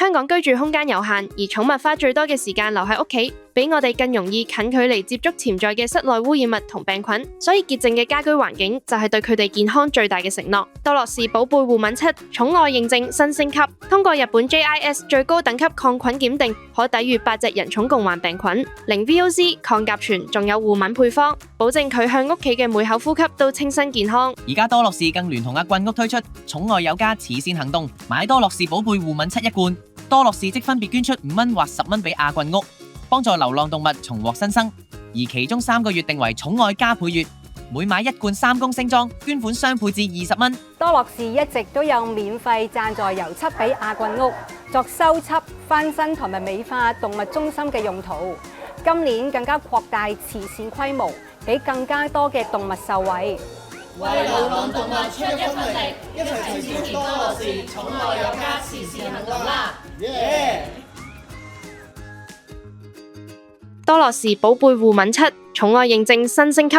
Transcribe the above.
香港居住空間有限，而寵物花最多嘅時間留喺屋企，比我哋更容易近距離接觸潛在嘅室內污染物同病菌，所以潔淨嘅家居環境就係對佢哋健康最大嘅承諾。多樂士寶貝護敏7寵愛認證新升級，通過日本 JIS 最高等級抗菌檢定，可抵禦8隻人寵共患病菌，零 VOC 抗甲醛，仲有護敏配方，保證佢向屋企嘅每口呼吸都清新健康。而家多樂士更聯同阿棍屋推出寵愛有家慈善行動，買多樂士寶貝護敏7一罐，多樂士即分別捐出5蚊或10蚊俾阿棍屋，幫助流浪動物重獲新生。而其中3個月定為寵愛加倍月，每買1罐3公升裝，捐款雙倍至20蚊。多樂士一直都有免費贊助油漆俾阿棍屋，作修葺、翻新同埋美化動物中心嘅用途。今年更加擴大慈善規模，俾更加多嘅動物受惠。為流浪動物出一分力，一齊支持多樂士寵愛有家慈善行動啦！多樂士寶貝護敏7寵愛認證新升級。